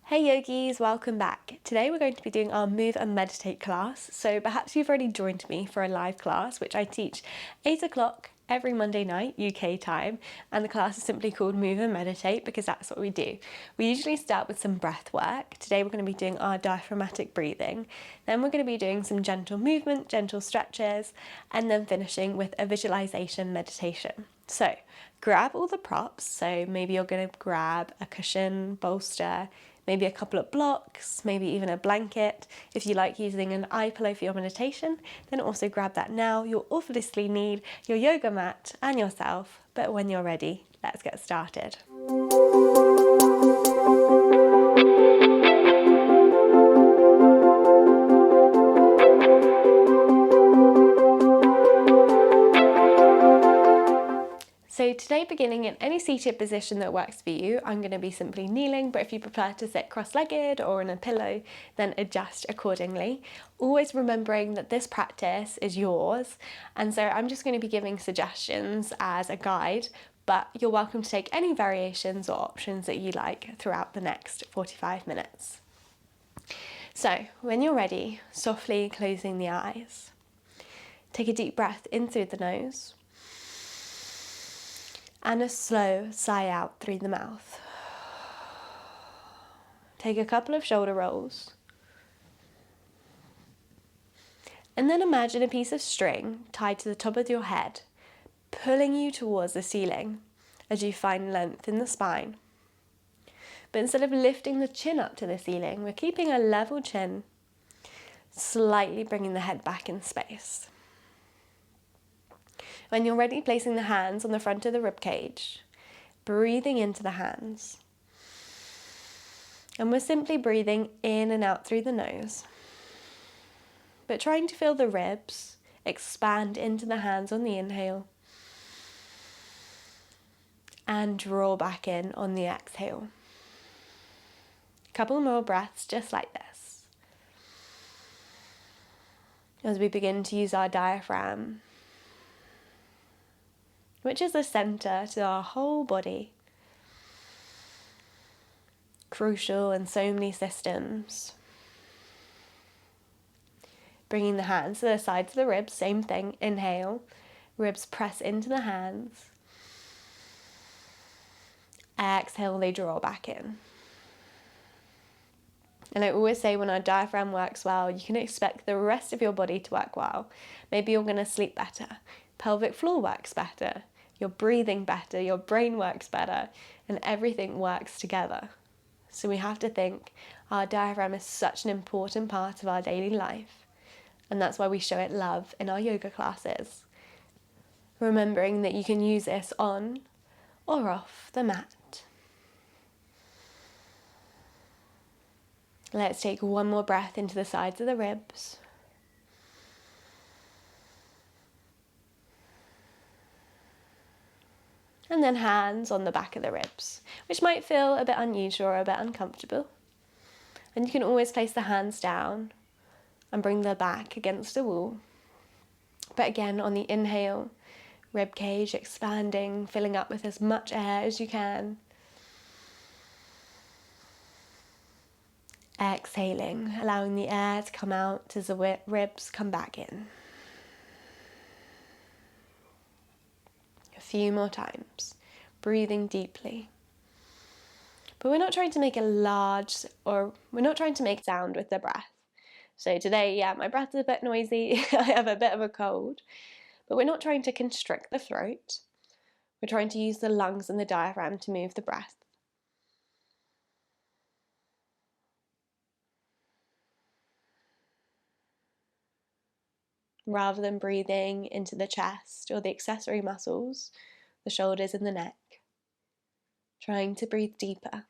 Hey yogis, welcome back. Today we're going to be doing our Move and Meditate class. So perhaps you've already joined me for a live class, which I teach 8 o'clock every Monday night, UK time. And the class is simply called Move and Meditate because that's what we do. We usually start with some breath work. Today we're going to be doing our diaphragmatic breathing. Then we're going to be doing some gentle movement, gentle stretches, and then finishing with a visualization meditation. So grab all the props. So maybe you're going to grab a cushion, bolster, maybe a couple of blocks, maybe even a blanket. If you like using an eye pillow for your meditation, then also grab that now. You'll obviously need your yoga mat and yourself, but when you're ready, let's get started. So today, beginning in any seated position that works for you, I'm going to be simply kneeling, but if you prefer to sit cross-legged or on a pillow, then adjust accordingly. Always remembering that this practice is yours, and so I'm just going to be giving suggestions as a guide, but you're welcome to take any variations or options that you like throughout the next 45 minutes. So when you're ready, softly closing the eyes. Take a deep breath in through the nose, and a slow sigh out through the mouth. Take a couple of shoulder rolls. And then imagine a piece of string tied to the top of your head, pulling you towards the ceiling as you find length in the spine. But instead of lifting the chin up to the ceiling, we're keeping a level chin, slightly bringing the head back in space. When you're ready, placing the hands on the front of the rib cage, breathing into the hands. And we're simply breathing in and out through the nose, but trying to feel the ribs expand into the hands on the inhale and draw back in on the exhale. A couple more breaths just like this. As we begin to use our diaphragm, which is the center to our whole body. Crucial in so many systems. Bringing the hands to the sides of the ribs, same thing, inhale, ribs press into the hands. Exhale, they draw back in. And I always say when our diaphragm works well, you can expect the rest of your body to work well. Maybe you're going to sleep better, pelvic floor works better, you're breathing better, your brain works better, and everything works together. So we have to think our diaphragm is such an important part of our daily life, and that's why we show it love in our yoga classes. Remembering that you can use this on or off the mat. Let's take one more breath into the sides of the ribs. And then hands on the back of the ribs, which might feel a bit unusual or a bit uncomfortable. And you can always place the hands down and bring the back against the wall. But again, on the inhale, rib cage expanding, filling up with as much air as you can. Exhaling, allowing the air to come out as the ribs come back in. A few more times, breathing deeply. But we're not trying to make we're not trying to make sound with the breath. So today, my breath is a bit noisy, I have a bit of a cold, but we're not trying to constrict the throat. We're trying to use the lungs and the diaphragm to move the breath. Rather than breathing into the chest or the accessory muscles, the shoulders and the neck. Trying to breathe deeper.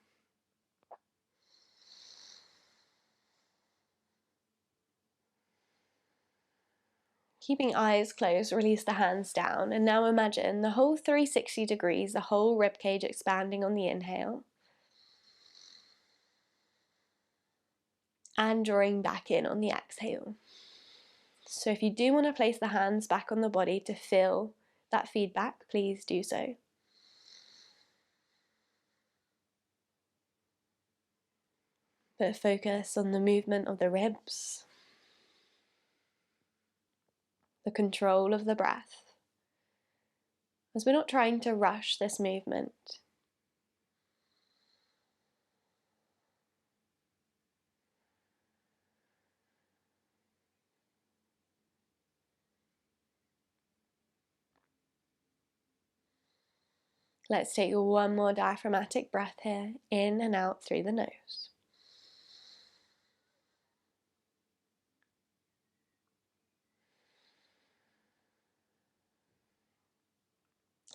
Keeping eyes closed, release the hands down, and now imagine the whole 360 degrees, the whole ribcage expanding on the inhale. And drawing back in on the exhale. So if you do want to place the hands back on the body to feel that feedback, please do so. but focus on the movement of the ribs, the control of the breath, as we're not trying to rush this movement. Let's take one more diaphragmatic breath here, in and out through the nose.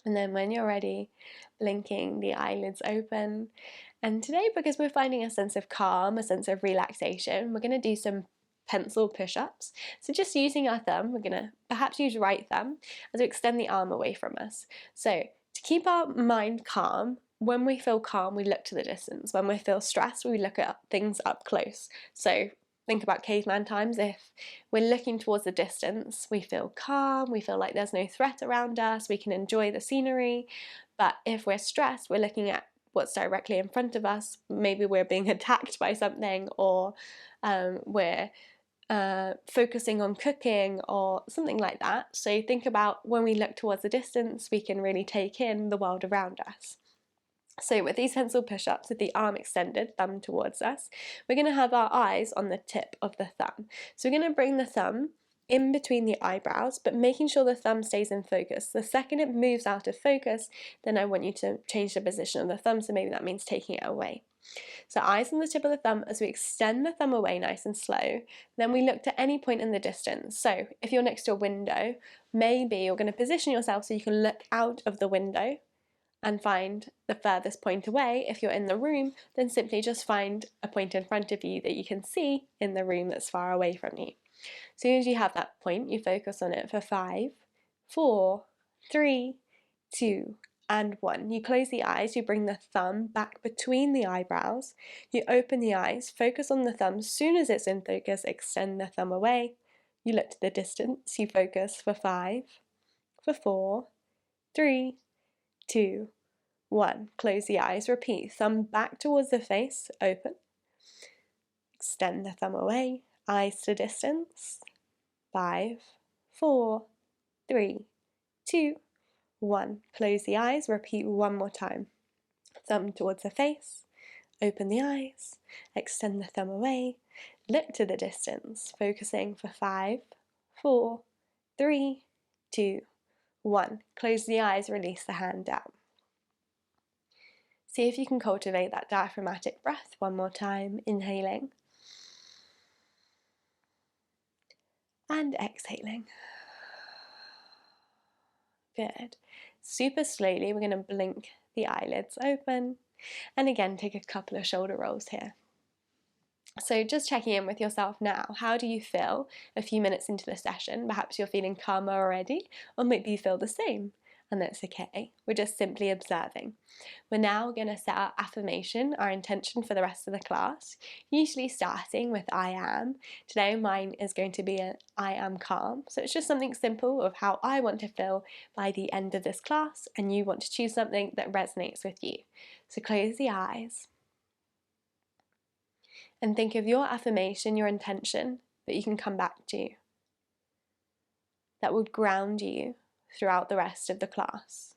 And then when you're ready, blinking the eyelids open. And today, because we're finding a sense of calm, a sense of relaxation, we're going to do some pencil push-ups. So just using our thumb, we're going to perhaps use right thumb as we extend the arm away from us. So to keep our mind calm, when we feel calm, we look to the distance. When we feel stressed, we look at things up close. So think about caveman times. If we're looking towards the distance, we feel calm, we feel like there's no threat around us, we can enjoy the scenery. But if we're stressed, we're looking at what's directly in front of us. Maybe we're being attacked by something, or we're focusing on cooking or something like that. So think about when we look towards the distance, we can really take in the world around us. So with these pencil push-ups, with the arm extended, thumb towards us, we're going to have our eyes on the tip of the thumb. So we're going to bring the thumb in between the eyebrows, but making sure the thumb stays in focus. The second it moves out of focus, then I want you to change the position of the thumb, so maybe that means taking it away. So eyes on the tip of the thumb as we extend the thumb away nice and slow. Then we look to any point in the distance. So if you're next to a window, maybe you're going to position yourself so you can look out of the window and find the furthest point away. If you're in the room, then simply just find a point in front of you that you can see in the room that's far away from you. As soon as you have that point, you focus on it for 5, 4, 3, 2, and 1. You close the eyes, you bring the thumb back between the eyebrows, you open the eyes, focus on the thumb. As soon as it's in focus, extend the thumb away. You look to the distance, you focus for 5, for 4, 3, 2, 1. Close the eyes, repeat. Thumb back towards the face, open. Extend the thumb away, eyes to distance. 5, 4, 3, 2, 1. Close the eyes, repeat one more time. Thumb towards the face, open the eyes, extend the thumb away, look to the distance, focusing for 5, 4, 3, 2, 1. Close the eyes, release the hand down. See if you can cultivate that diaphragmatic breath one more time, inhaling and exhaling. Good. Super slowly, we're going to blink the eyelids open, and again take a couple of shoulder rolls here. So just checking in with yourself now, how do you feel a few minutes into the session? Perhaps you're feeling calmer already, or maybe you feel the same, and that's okay. We're just simply observing. We're now going to set our affirmation, our intention for the rest of the class, usually starting with I am. Today mine is going to be an I am calm. So it's just something simple of how I want to feel by the end of this class, and you want to choose something that resonates with you. So close the eyes and think of your affirmation, your intention that you can come back to, that would ground you throughout the rest of the class.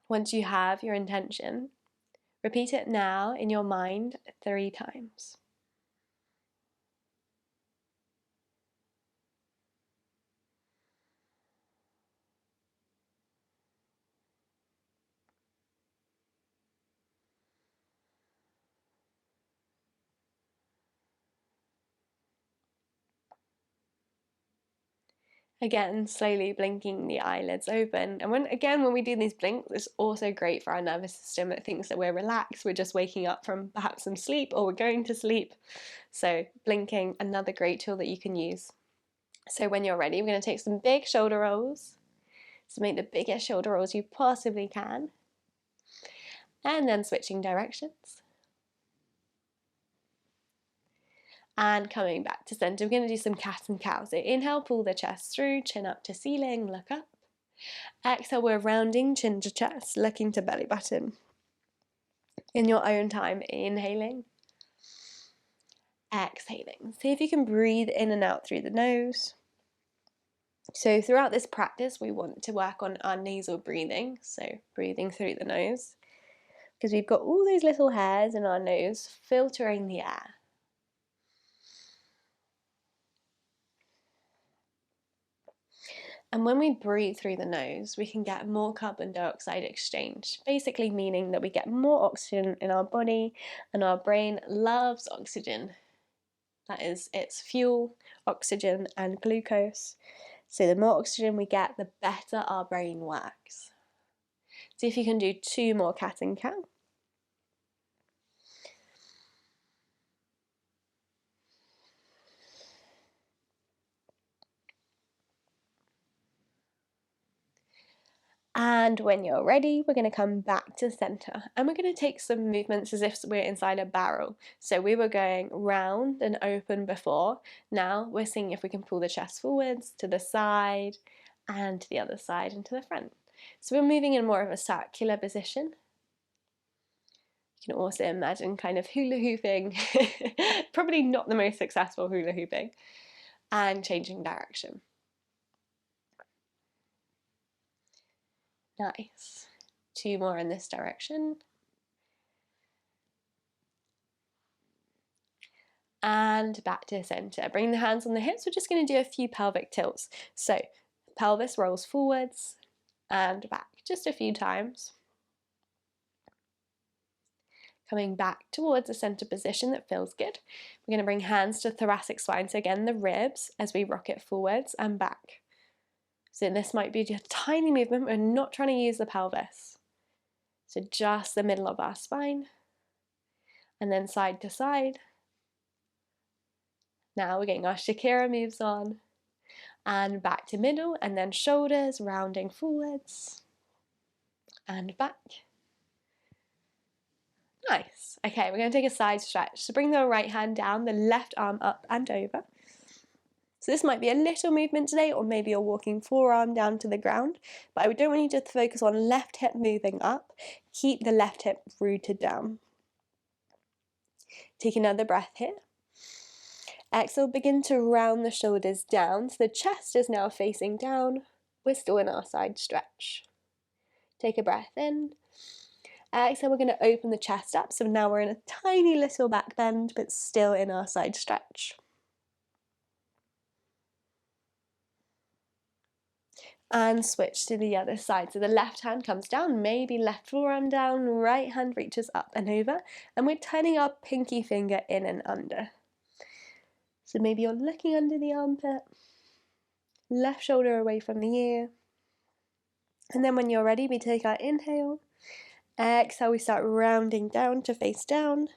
Once you have your intention, repeat it now in your mind 3 times. Again, slowly blinking the eyelids open. And when we do these blinks, it's also great for our nervous system. It thinks that we're relaxed, we're just waking up from perhaps some sleep, or we're going to sleep. So blinking, another great tool that you can use. So when you're ready, we're going to take some big shoulder rolls. So make the biggest shoulder rolls you possibly can. And then switching directions. And coming back to center, we're going to do some cat and cow. So inhale, pull the chest through, chin up to ceiling, look up. Exhale, we're rounding chin to chest, looking to belly button. In your own time, inhaling. Exhaling. See if you can breathe in and out through the nose. So throughout this practice, we want to work on our nasal breathing, so breathing through the nose, because we've got all those little hairs in our nose filtering the air. And when we breathe through the nose, we can get more carbon dioxide exchange, basically meaning that we get more oxygen in our body, and our brain loves oxygen. That is its fuel, oxygen and glucose. So the more oxygen we get, the better our brain works. See if you can do 2 more cat and cow. And when you're ready, we're going to come back to center, and we're going to take some movements as if we're inside a barrel. So we were going round and open before. Now we're seeing if we can pull the chest forwards to the side and to the other side and to the front. So we're moving in more of a circular position. You can also imagine kind of hula hooping, probably not the most successful hula hooping, and changing direction. Nice. 2 more in this direction. And back to center. Bring the hands on the hips. We're just going to do a few pelvic tilts. So pelvis rolls forwards and back just a few times. Coming back towards a center position that feels good. We're going to bring hands to thoracic spine. So again, the ribs as we rock it forwards and back. So this might be just a tiny movement. We're not trying to use the pelvis. So just the middle of our spine. And then side to side. Now we're getting our Shakira moves on. And back to middle, and then shoulders rounding forwards. And back. Nice. Okay, we're going to take a side stretch. So bring the right hand down, the left arm up and over. So this might be a little movement today, or maybe you're walking forearm down to the ground, but I don't want you to focus on left hip moving up. Keep the left hip rooted down. Take another breath here. Exhale, begin to round the shoulders down, so the chest is now facing down. We're still in our side stretch. Take a breath in. Exhale, we're going to open the chest up, so now we're in a tiny little back bend, but still in our side stretch. And switch to the other side. So the left hand comes down, maybe left forearm down, right hand reaches up and over, and we're turning our pinky finger in and under. So maybe you're looking under the armpit, left shoulder away from the ear. And then when you're ready, we take our inhale. Exhale, we start rounding down to face down.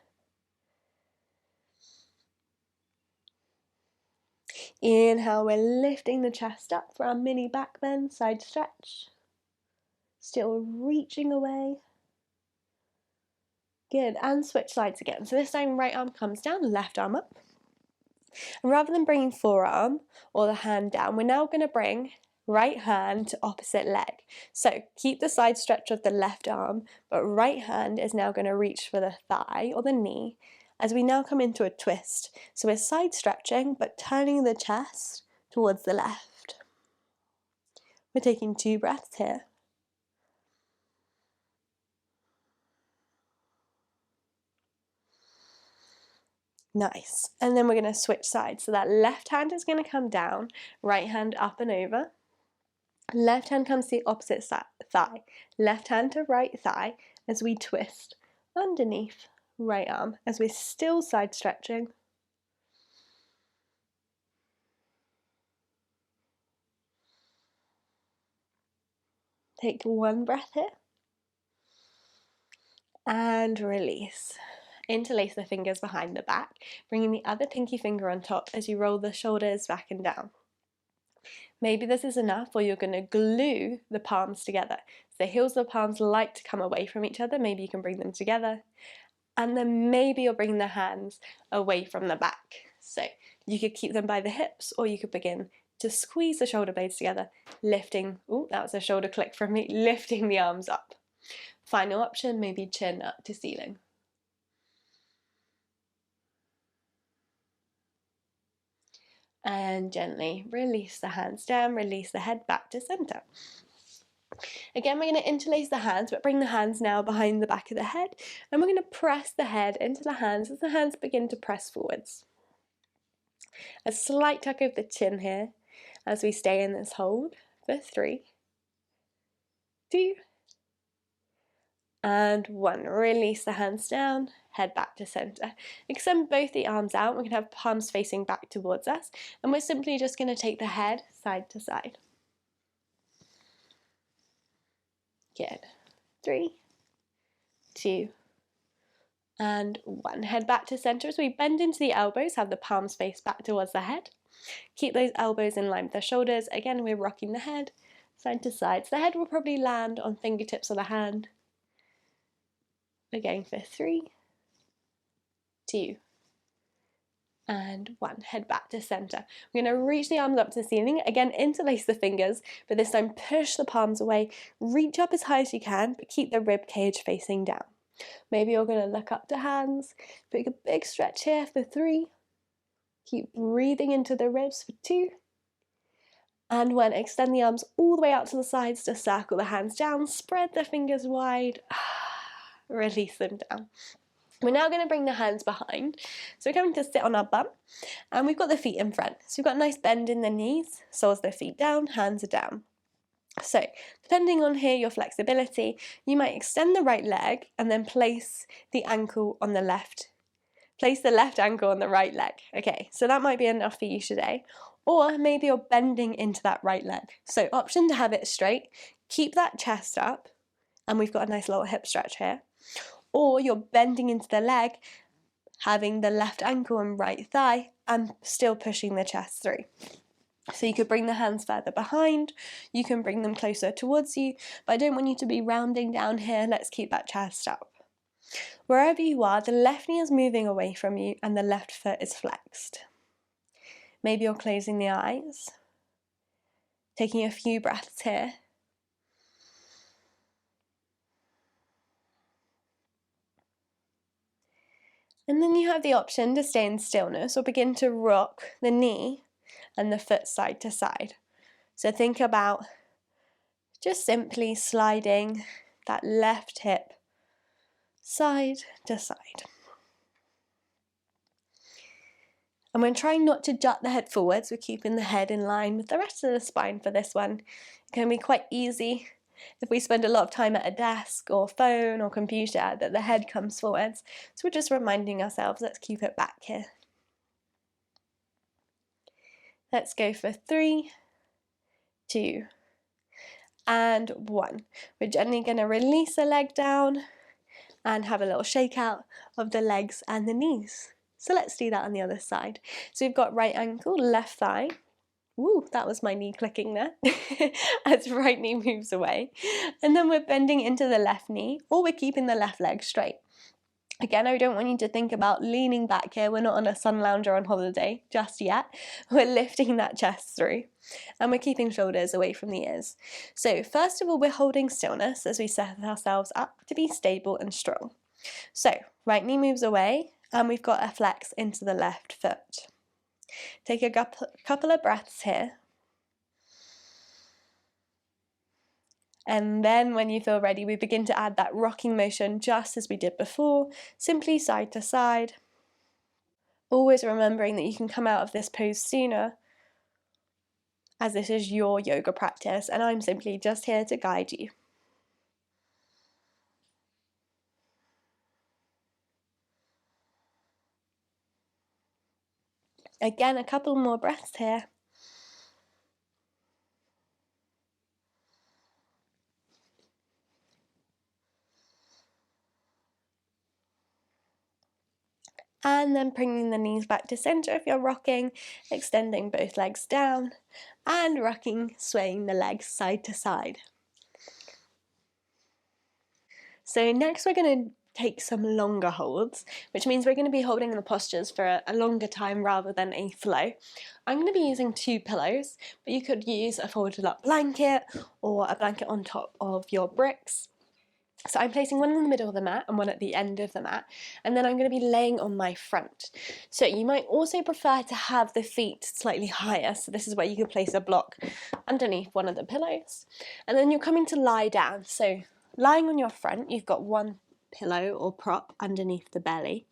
Inhale, we're lifting the chest up for our mini back bend, side stretch. Still reaching away. Good, and switch sides again. So this time right arm comes down, left arm up. And rather than bringing forearm or the hand down, we're now going to bring right hand to opposite leg. So keep the side stretch of the left arm, but right hand is now going to reach for the thigh or the knee as we now come into a twist. So we're side stretching, but turning the chest towards the left. We're taking 2 breaths here. Nice. And then we're going to switch sides. So that left hand is going to come down, right hand up and over. Left hand comes to the opposite thigh. Left hand to right thigh as we twist underneath right arm as we're still side stretching. Take 1 breath here. And release. Interlace the fingers behind the back, bringing the other pinky finger on top as you roll the shoulders back and down. Maybe this is enough, or you're going to glue the palms together. So the heels of the palms like to come away from each other. Maybe you can bring them together. And then maybe you'll bring the hands away from the back. So you could keep them by the hips, or you could begin to squeeze the shoulder blades together, lifting, oh, that was a shoulder click from me, lifting the arms up. Final option, maybe chin up to ceiling. And gently release the hands down, release the head back to center. Again, we're going to interlace the hands, but bring the hands now behind the back of the head, and we're going to press the head into the hands as the hands begin to press forwards. A slight tuck of the chin here as we stay in this hold for 3, 2, and 1. Release the hands down, head back to center. Extend both the arms out. We're going to have palms facing back towards us, and we're simply just going to take the head side to side. Good. 3, 2, and 1. Head back to center as we bend into the elbows, have the palms face back towards the head. Keep those elbows in line with the shoulders. Again, we're rocking the head side to side. So the head will probably land on fingertips of the hand. Again for 3, 2, and 1. Head back to center. We're going to reach the arms up to the ceiling. Again, interlace the fingers, but this time push the palms away. Reach up as high as you can, but keep the rib cage facing down. Maybe you're going to look up to hands. Take a big stretch here for 3. Keep breathing into the ribs for 2. And 1. Extend the arms all the way out to the sides to circle the hands down. Spread the fingers wide. Release them down. We're now going to bring the hands behind. So we're going to sit on our bum, and we've got the feet in front. So we've got a nice bend in the knees, soles the feet down, hands are down. So depending on here your flexibility, you might extend the right leg and then place the ankle on the left. Place the left ankle on the right leg. Okay, so that might be enough for you today. Or maybe you're bending into that right leg. So option to have it straight, keep that chest up, and we've got a nice little hip stretch here. Or you're bending into the leg, having the left ankle and right thigh, and still pushing the chest through. So you could bring the hands further behind, you can bring them closer towards you, but I don't want you to be rounding down here. Let's keep that chest up. Wherever you are, the left knee is moving away from you and the left foot is flexed. Maybe you're closing the eyes, taking a few breaths here. And then you have the option to stay in stillness or begin to rock the knee and the foot side to side. So think about just simply sliding that left hip side to side. And when trying not to jut the head forwards, we're keeping the head in line with the rest of the spine for this one. It can be quite easy if we spend a lot of time at a desk or phone or computer that the head comes forwards. So we're just reminding ourselves, let's keep it back here. Let's go for 3, 2, and 1. We're gently going to release the leg down and have a little shake out of the legs and the knees. So let's do that on the other side. So we've got right ankle, left thigh. Ooh, that was my knee clicking there as right knee moves away. And then we're bending into the left knee, or we're keeping the left leg straight. Again, I don't want you to think about leaning back here. We're not on a sun lounger on holiday just yet. We're lifting that chest through, and we're keeping shoulders away from the ears. So first of all, we're holding stillness as we set ourselves up to be stable and strong. So right knee moves away, and we've got a flex into the left foot. Take a couple of breaths here. And then when you feel ready, we begin to add that rocking motion just as we did before, simply side to side. Always remembering that you can come out of this pose sooner, as this is your yoga practice, and I'm simply just here to guide you. Again, a couple more breaths here. And then bringing the knees back to center if you're rocking, extending both legs down, and rocking, swaying the legs side to side. So next we're going to take some longer holds, which means we're going to be holding the postures for a longer time rather than a flow. I'm going to be using 2 pillows, but you could use a folded up blanket or a blanket on top of your bricks. So I'm placing one in the middle of the mat and one at the end of the mat, and then I'm going to be laying on my front. So you might also prefer to have the feet slightly higher, so this is where you can place a block underneath one of the pillows. And then you're coming to lie down. So lying on your front, you've got one pillow or prop underneath the belly,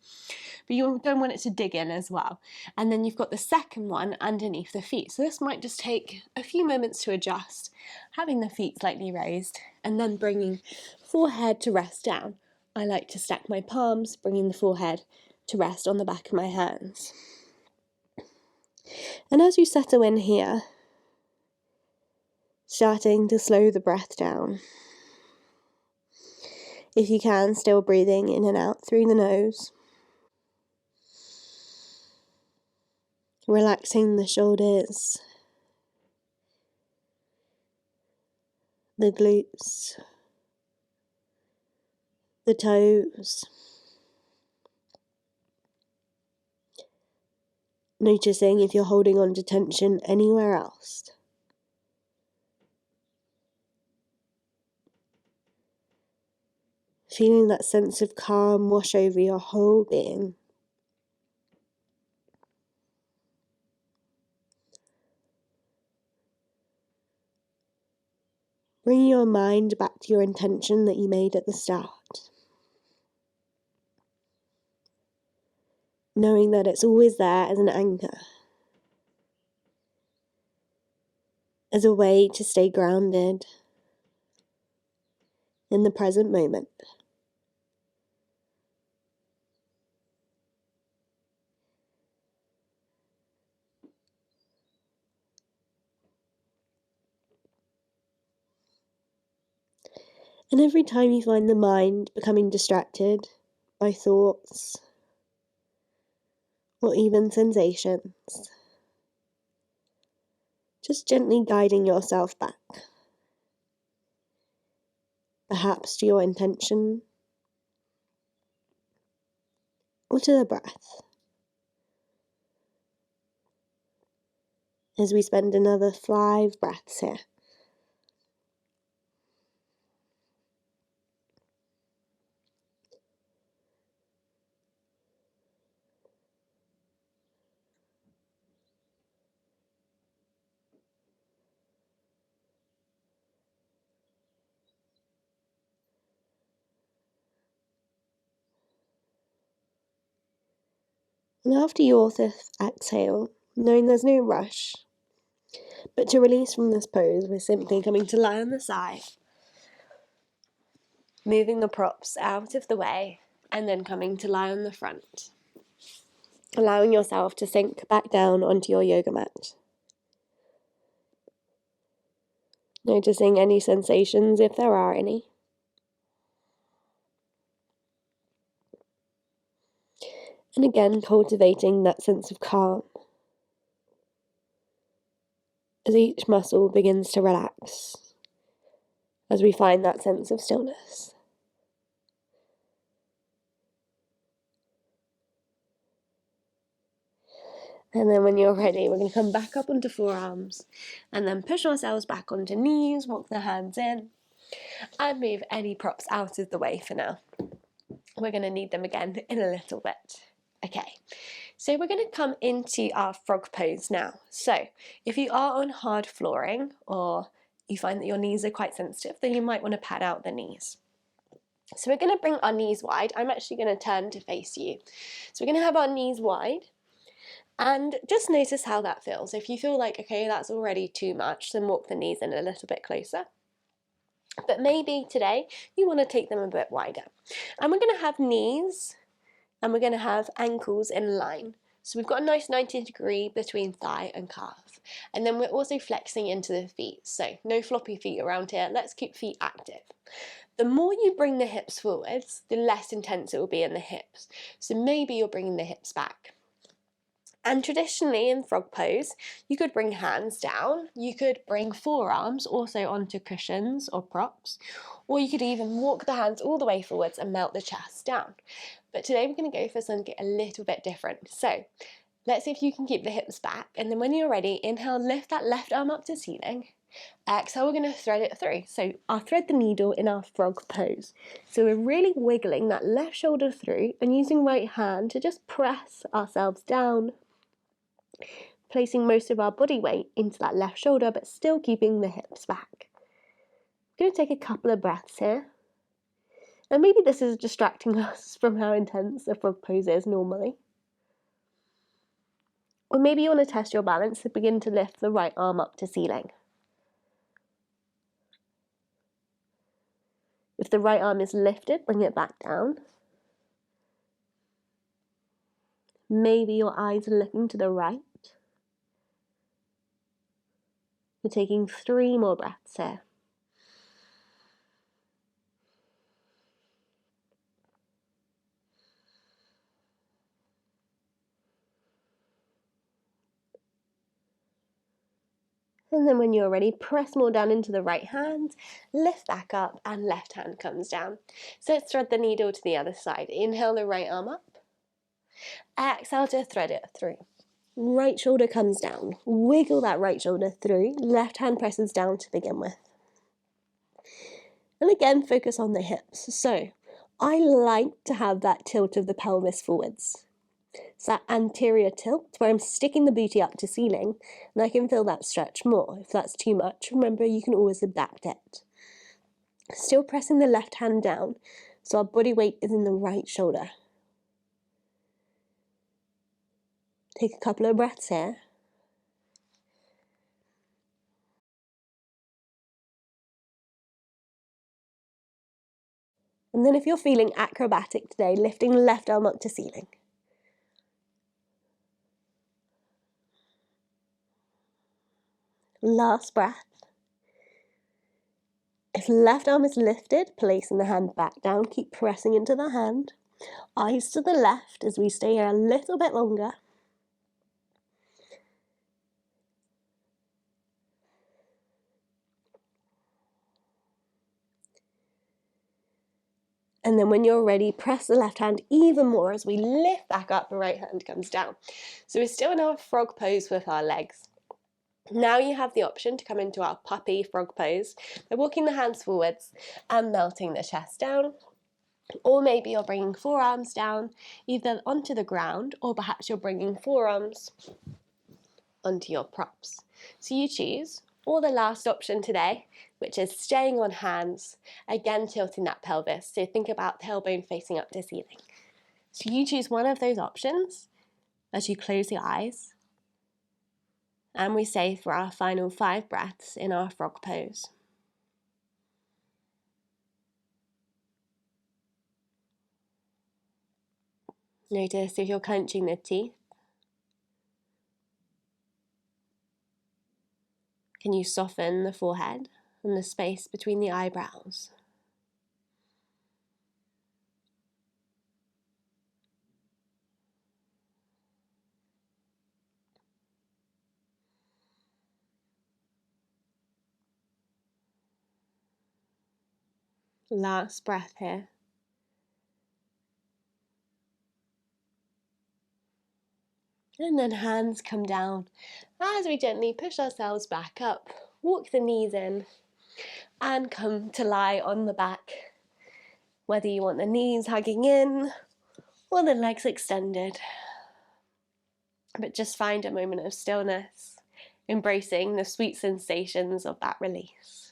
but you don't want it to dig in as well. And then you've got the second one underneath the feet. So this might just take a few moments to adjust, having the feet slightly raised and then bringing forehead to rest down. I like to stack my palms, bringing the forehead to rest on the back of my hands. And as you settle in here, starting to slow the breath down. If you can, still breathing in and out through the nose. Relaxing the shoulders, the glutes, the toes. Noticing if you're holding on to tension anywhere else. Feeling that sense of calm wash over your whole being. Bring your mind back to your intention that you made at the start. Knowing that it's always there as an anchor. As a way to stay grounded in the present moment. And every time you find the mind becoming distracted by thoughts or even sensations, just gently guiding yourself back. Perhaps to your intention or to the breath. As we spend another 5 breaths here. And after your 5th exhale, knowing there's no rush, but to release from this pose, we're simply coming to lie on the side, moving the props out of the way, and then coming to lie on the front, allowing yourself to sink back down onto your yoga mat. Noticing any sensations if there are any. And again, cultivating that sense of calm as each muscle begins to relax, as we find that sense of stillness. And then when you're ready, we're going to come back up onto forearms and then push ourselves back onto knees, walk the hands in, and move any props out of the way for now. We're going to need them again in a little bit. Okay, so we're going to come into our frog pose now. So if you are on hard flooring or you find that your knees are quite sensitive, then you might want to pad out the knees. So we're going to bring our knees wide. I'm actually going to turn to face you. So we're going to have our knees wide. And just notice how that feels. If you feel like, okay, that's already too much, then walk the knees in a little bit closer. But maybe today you want to take them a bit wider. And we're going to have knees and we're going to have ankles in line. So we've got a nice 90-degree between thigh and calf. And then we're also flexing into the feet. So no floppy feet around here. Let's keep feet active. The more you bring the hips forwards, the less intense it will be in the hips. So maybe you're bringing the hips back. And traditionally in frog pose, you could bring hands down, you could bring forearms also onto cushions or props, or you could even walk the hands all the way forwards and melt the chest down. But today we're going to go for something a little bit different. So let's see if you can keep the hips back, and then when you're ready, inhale, lift that left arm up to ceiling. Exhale, we're going to thread it through. So I'll thread the needle in our frog pose. So we're really wiggling that left shoulder through and using right hand to just press ourselves down, placing most of our body weight into that left shoulder, but still keeping the hips back. I'm going to take a couple of breaths here. And maybe this is distracting us from how intense a frog pose is normally. Or maybe you want to test your balance and begin to lift the right arm up to ceiling. If the right arm is lifted, bring it back down. Maybe your eyes are looking to the right. We're taking 3 more breaths here. And then when you're ready, press more down into the right hand, lift back up, and left hand comes down. So let's thread the needle to the other side. Inhale the right arm up. Exhale to thread it through. Right shoulder comes down. Wiggle that right shoulder through. Left hand presses down to begin with. And again, focus on the hips. So I like to have that tilt of the pelvis forwards. It's that anterior tilt where I'm sticking the booty up to ceiling, and I can feel that stretch more. If that's too much, remember you can always adapt it. Still pressing the left hand down, so our body weight is in the right shoulder. Take a couple of breaths here. And then if you're feeling acrobatic today, lifting left arm up to ceiling. Last breath. If left arm is lifted, placing the hand back down, keep pressing into the hand. Eyes to the left as we stay here a little bit longer. And then when you're ready, press the left hand even more as we lift back up, the right hand comes down. So we're still in our frog pose with our legs. Now you have the option to come into our puppy frog pose by walking the hands forwards and melting the chest down. Or maybe you're bringing forearms down, either onto the ground, or perhaps you're bringing forearms onto your props. So you choose. Or the last option today, which is staying on hands, again tilting that pelvis. So think about tailbone facing up to ceiling. So you choose one of those options as you close your eyes. And we stay for our final 5 breaths in our frog pose. Notice if you're clenching the teeth. Can you soften the forehead and the space between the eyebrows? Last breath here. And then hands come down as we gently push ourselves back up. Walk the knees in and come to lie on the back. Whether you want the knees hugging in or the legs extended. But just find a moment of stillness, embracing the sweet sensations of that release.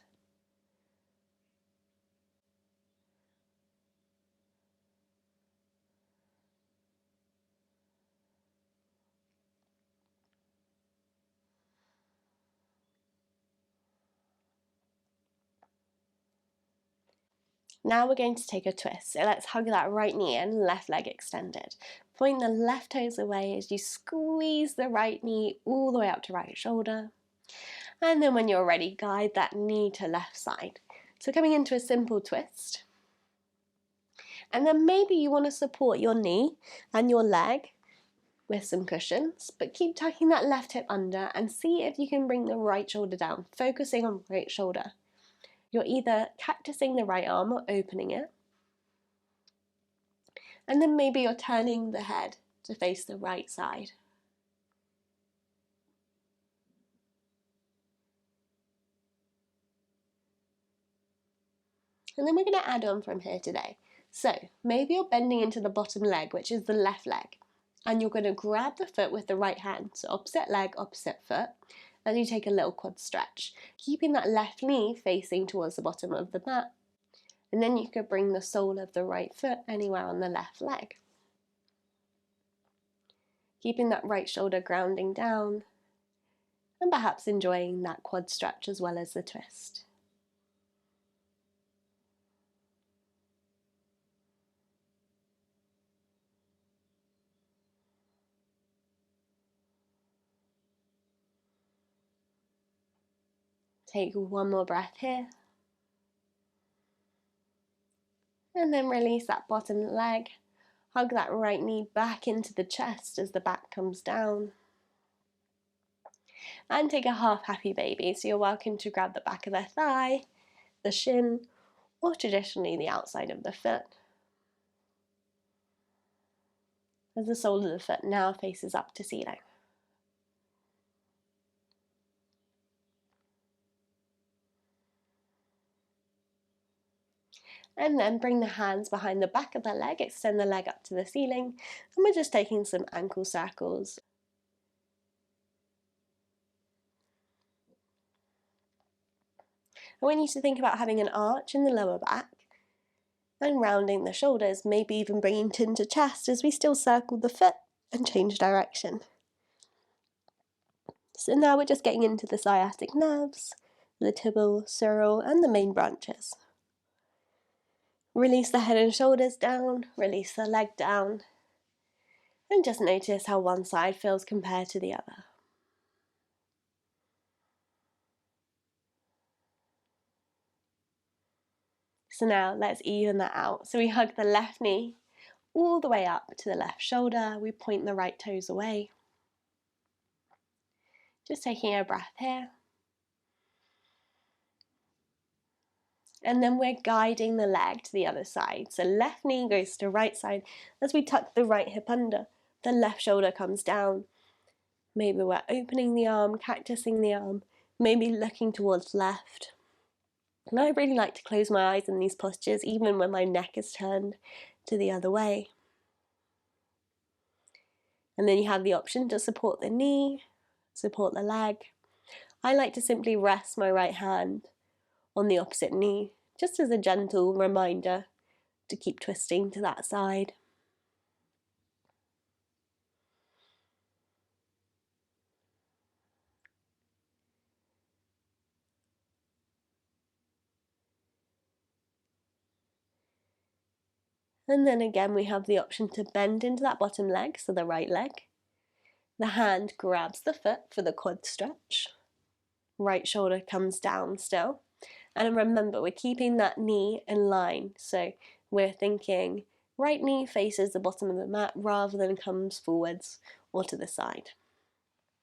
Now we're going to take a twist. So let's hug that right knee in, left leg extended. Point the left toes away as you squeeze the right knee all the way up to right shoulder. And then when you're ready, guide that knee to left side. So coming into a simple twist. And then maybe you want to support your knee and your leg with some cushions, but keep tucking that left hip under and see if you can bring the right shoulder down, focusing on right shoulder. You're either cactusing the right arm or opening it, and then maybe you're turning the head to face the right side. And then we're going to add on from here today. So maybe you're bending into the bottom leg, which is the left leg, and you're going to grab the foot with the right hand. So opposite leg, opposite foot. Then you take a little quad stretch, keeping that left knee facing towards the bottom of the mat. And then you could bring the sole of the right foot anywhere on the left leg. Keeping that right shoulder grounding down, and perhaps enjoying that quad stretch as well as the twist. Take one more breath here. And then release that bottom leg. Hug that right knee back into the chest as the back comes down. And take a half happy baby. So you're welcome to grab the back of the thigh, the shin, or traditionally the outside of the foot. As the sole of the foot now faces up to ceiling. And then bring the hands behind the back of the leg, extend the leg up to the ceiling, and we're just taking some ankle circles. I want you to think about having an arch in the lower back and rounding the shoulders, maybe even bringing chin to chest as we still circle the foot and change direction. So now we're just getting into the sciatic nerves, the tibial, sural, and the main branches. Release the head and shoulders down, release the leg down, and just notice how one side feels compared to the other. So now let's even that out. So we hug the left knee all the way up to the left shoulder. We point the right toes away. Just taking a breath here. And then we're guiding the leg to the other side. So left knee goes to right side as we tuck the right hip under. The left shoulder comes down. Maybe we're opening the arm, cactusing the arm, maybe looking towards left. And I really like to close my eyes in these postures, even when my neck is turned to the other way. And then you have the option to support the knee, support the leg. I like to simply rest my right hand on the opposite knee, just as a gentle reminder to keep twisting to that side. And then again we have the option to bend into that bottom leg, so the right leg. The hand grabs the foot for the quad stretch. Right shoulder comes down still. And remember, we're keeping that knee in line. So we're thinking right knee faces the bottom of the mat rather than comes forwards or to the side.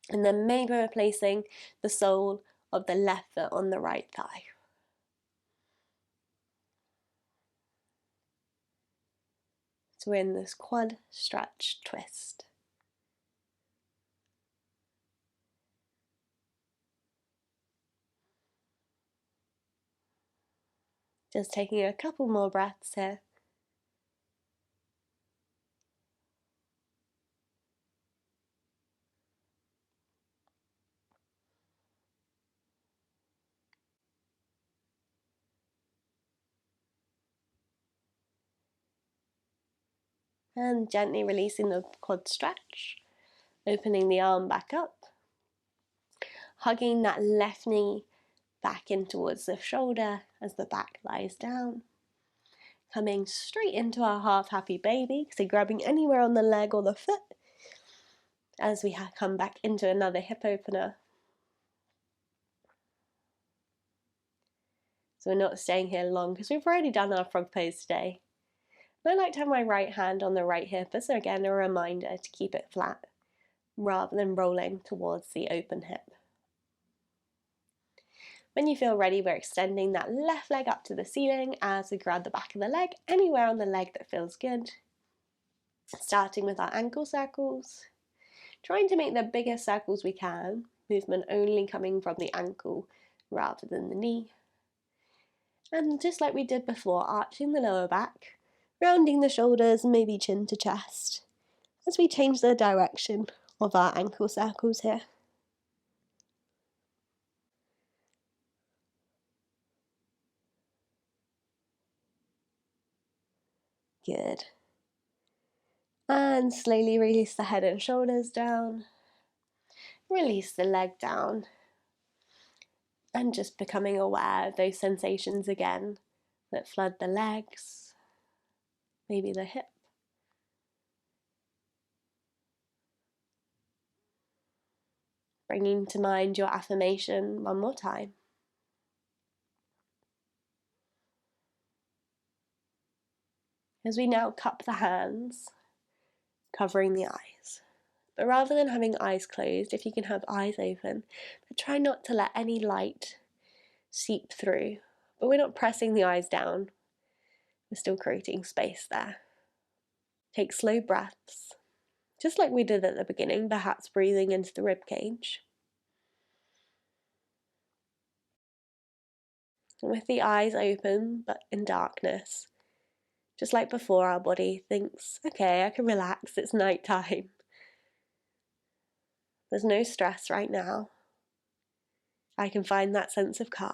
And then maybe we're placing the sole of the left foot on the right thigh. So we're in this quad stretch twist. Just taking a couple more breaths here. And gently releasing the quad stretch, opening the arm back up, hugging that left knee back in towards the shoulder as the back lies down. Coming straight into our half happy baby, so grabbing anywhere on the leg or the foot as we come back into another hip opener. So we're not staying here long because we've already done our frog pose today. And I like to have my right hand on the right hip, so again a reminder to keep it flat. rather than rolling towards the open hip. When you feel ready, we're extending that left leg up to the ceiling as we grab the back of the leg, anywhere on the leg that feels good. Starting with our ankle circles, trying to make the biggest circles we can, movement only coming from the ankle rather than the knee. And just like we did before, arching the lower back, rounding the shoulders, maybe chin to chest, as we change the direction of our ankle circles here. Good. And slowly release the head and shoulders down. Release the leg down. And just becoming aware of those sensations again that flood the legs, maybe the hip. Bringing to mind your affirmation one more time. As we now cup the hands, covering the eyes. But rather than having eyes closed, if you can have eyes open, but try not to let any light seep through. But we're not pressing the eyes down. We're still creating space there. Take slow breaths, just like we did at the beginning, perhaps breathing into the rib cage. And with the eyes open, but in darkness, just like before, our body thinks, okay, I can relax, it's night time. There's no stress right now. I can find that sense of calm.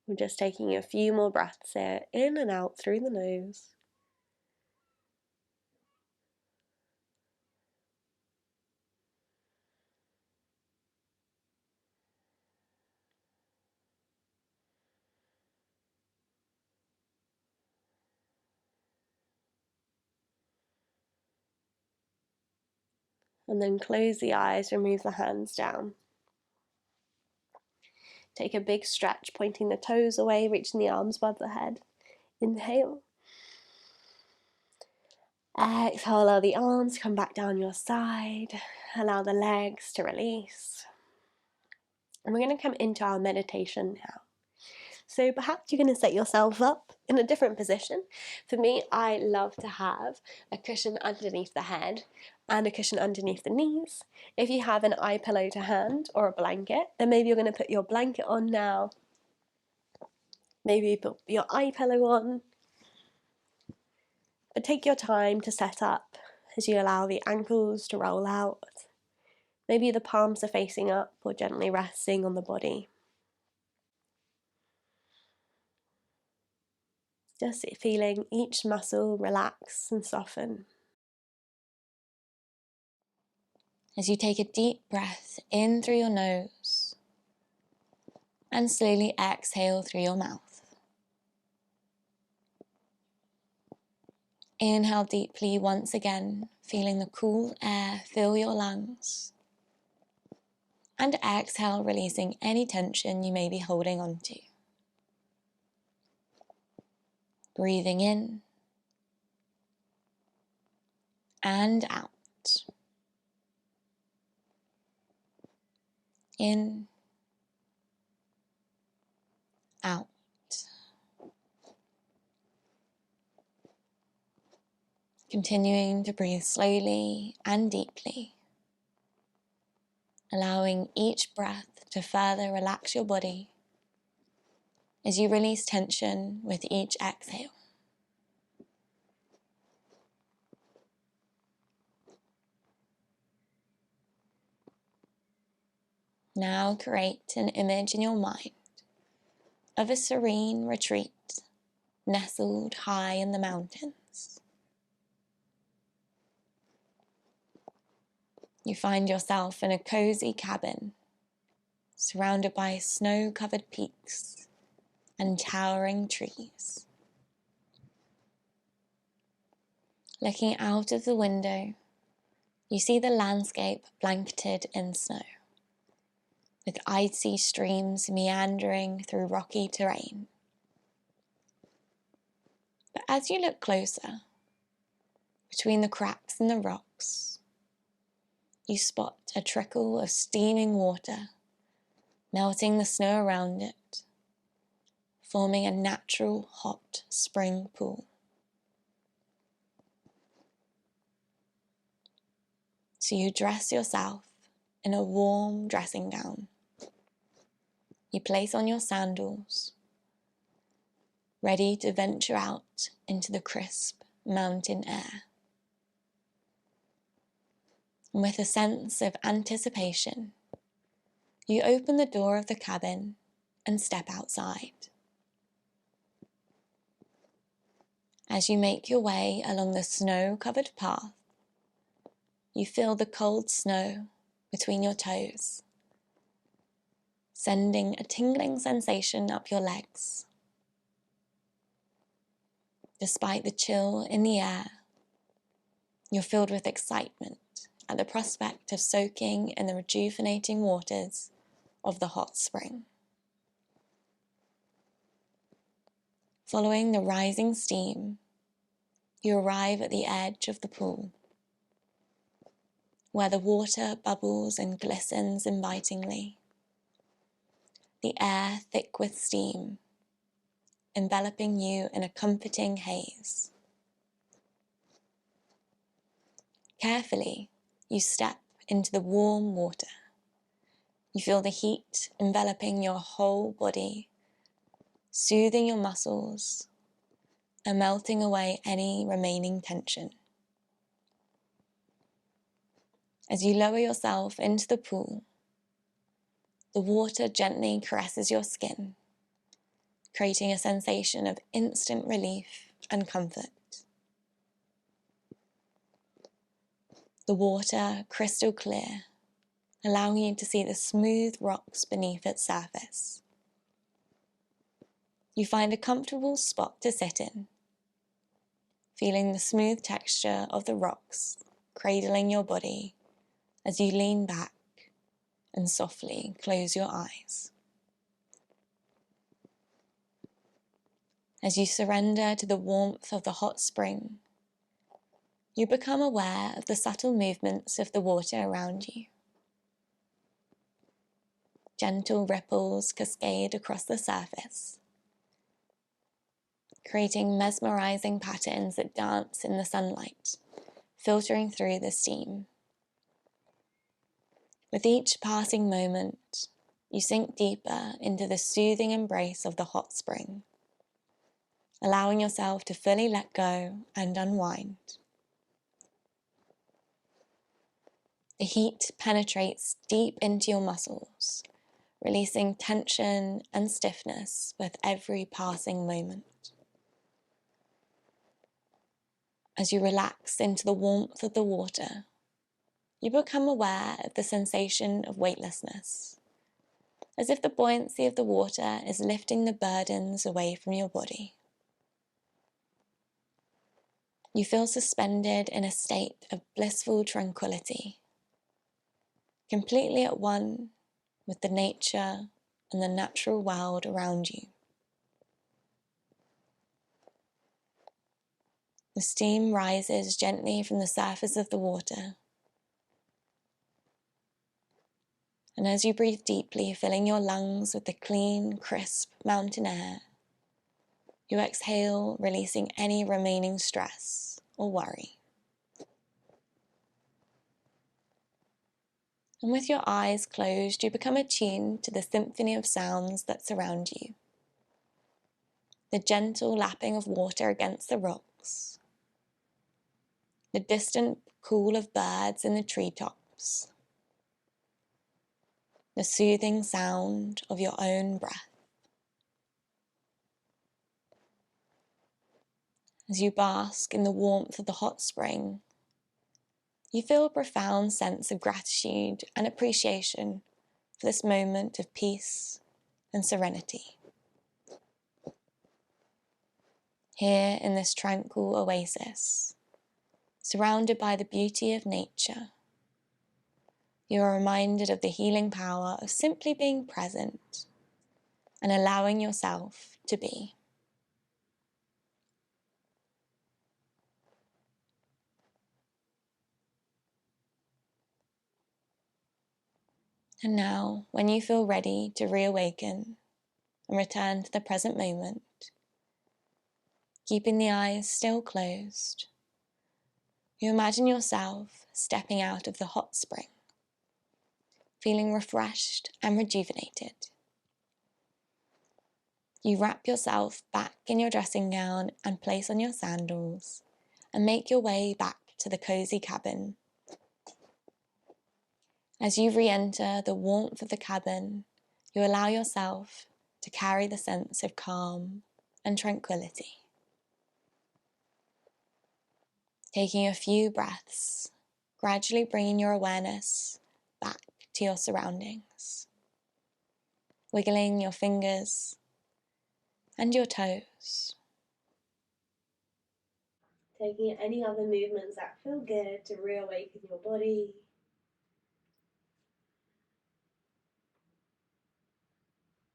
We're just taking a few more breaths here, in and out through the nose. And then close the eyes, remove the hands down. Take a big stretch, pointing the toes away, reaching the arms above the head. Inhale. Exhale, allow the arms to come back down your side. Allow the legs to release. And we're going to come into our meditation now. So perhaps you're going to set yourself up in a different position. For me, I love to have a cushion underneath the head and a cushion underneath the knees. If you have an eye pillow to hand or a blanket, then maybe you're going to put your blanket on now. Maybe put your eye pillow on. But take your time to set up as you allow the ankles to roll out. Maybe the palms are facing up or gently resting on the body. Just feeling each muscle relax and soften. As you take a deep breath in through your nose and slowly exhale through your mouth. Inhale deeply once again, feeling the cool air fill your lungs. And exhale, releasing any tension you may be holding on to. Breathing in and out. In, out. Continuing to breathe slowly and deeply, allowing each breath to further relax your body as you release tension with each exhale. Now create an image in your mind of a serene retreat nestled high in the mountains. You find yourself in a cozy cabin surrounded by snow-covered peaks and towering trees. Looking out of the window, you see the landscape blanketed in snow, with icy streams meandering through rocky terrain. But as you look closer, between the cracks in the rocks, you spot a trickle of steaming water melting the snow around it, forming a natural hot spring pool. So you dress yourself in a warm dressing gown. You place on your sandals, ready to venture out into the crisp mountain air. And with a sense of anticipation, you open the door of the cabin and step outside. As you make your way along the snow-covered path, you feel the cold snow between your toes, sending a tingling sensation up your legs. Despite the chill in the air, you're filled with excitement at the prospect of soaking in the rejuvenating waters of the hot spring. Following the rising steam, you arrive at the edge of the pool, where the water bubbles and glistens invitingly, the air thick with steam, enveloping you in a comforting haze. Carefully, you step into the warm water. You feel the heat enveloping your whole body, soothing your muscles and melting away any remaining tension. As you lower yourself into the pool, the water gently caresses your skin, creating a sensation of instant relief and comfort. The water crystal clear, allowing you to see the smooth rocks beneath its surface. You find a comfortable spot to sit in, feeling the smooth texture of the rocks cradling your body as you lean back and softly close your eyes. As you surrender to the warmth of the hot spring, you become aware of the subtle movements of the water around you. Gentle ripples cascade across the surface, creating mesmerizing patterns that dance in the sunlight, filtering through the steam. With each passing moment, you sink deeper into the soothing embrace of the hot spring, allowing yourself to fully let go and unwind. The heat penetrates deep into your muscles, releasing tension and stiffness with every passing moment. As you relax into the warmth of the water, you become aware of the sensation of weightlessness, as if the buoyancy of the water is lifting the burdens away from your body. You feel suspended in a state of blissful tranquility, completely at one with the nature and the natural world around you. The steam rises gently from the surface of the water, and as you breathe deeply, filling your lungs with the clean, crisp mountain air, you exhale, releasing any remaining stress or worry. And with your eyes closed, you become attuned to the symphony of sounds that surround you. The gentle lapping of water against the rocks, the distant call of birds in the treetops, the soothing sound of your own breath. As you bask in the warmth of the hot spring, you feel a profound sense of gratitude and appreciation for this moment of peace and serenity. Here in this tranquil oasis, surrounded by the beauty of nature, you are reminded of the healing power of simply being present and allowing yourself to be. And now, when you feel ready to reawaken and return to the present moment, keeping the eyes still closed, you imagine yourself stepping out of the hot spring, feeling refreshed and rejuvenated. You wrap yourself back in your dressing gown and place on your sandals and make your way back to the cozy cabin. As you re-enter the warmth of the cabin, you allow yourself to carry the sense of calm and tranquility. Taking a few breaths, gradually bringing your awareness back to your surroundings, wiggling your fingers and your toes. Taking any other movements that feel good to reawaken your body.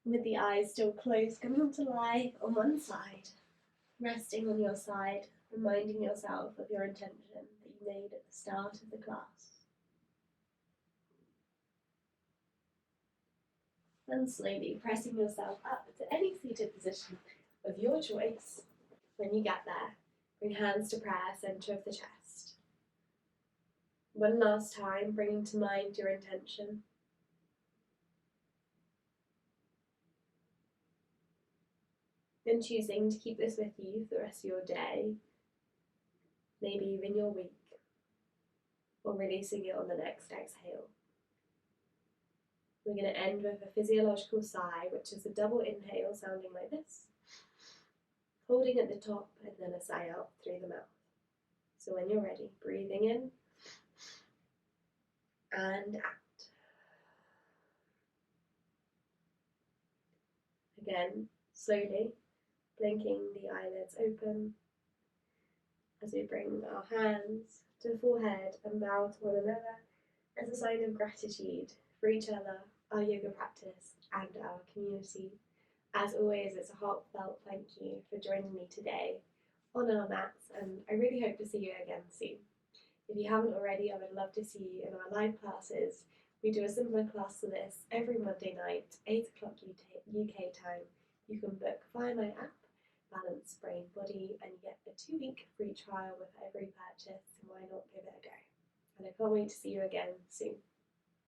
With the eyes still closed, coming to lie on one side, resting on your side, reminding yourself of your intention that you made at the start of the class. And slowly pressing yourself up to any seated position of your choice. When you get there, bring hands to prayer, center of the chest. One last time, bringing to mind your intention. And choosing to keep this with you for the rest of your day, maybe even your week, or releasing it on the next exhale. We're going to end with a physiological sigh, which is a double inhale sounding like this, holding at the top and then a sigh out through the mouth. So when you're ready, breathing in and out. Again, slowly blinking the eyelids open as we bring our hands to the forehead and bow to one another as a sign of gratitude for each other, our yoga practice, and our community. As always, it's a heartfelt thank you for joining me today on our mats, and I really hope to see you again soon. If you haven't already, I would love to see you in our live classes. We do a similar class to this every Monday night, 8 o'clock UK time. You can book via my app, Balance Brain Body, and you get a 2-week free trial with every purchase, so why not give it a go? And I can't wait to see you again soon.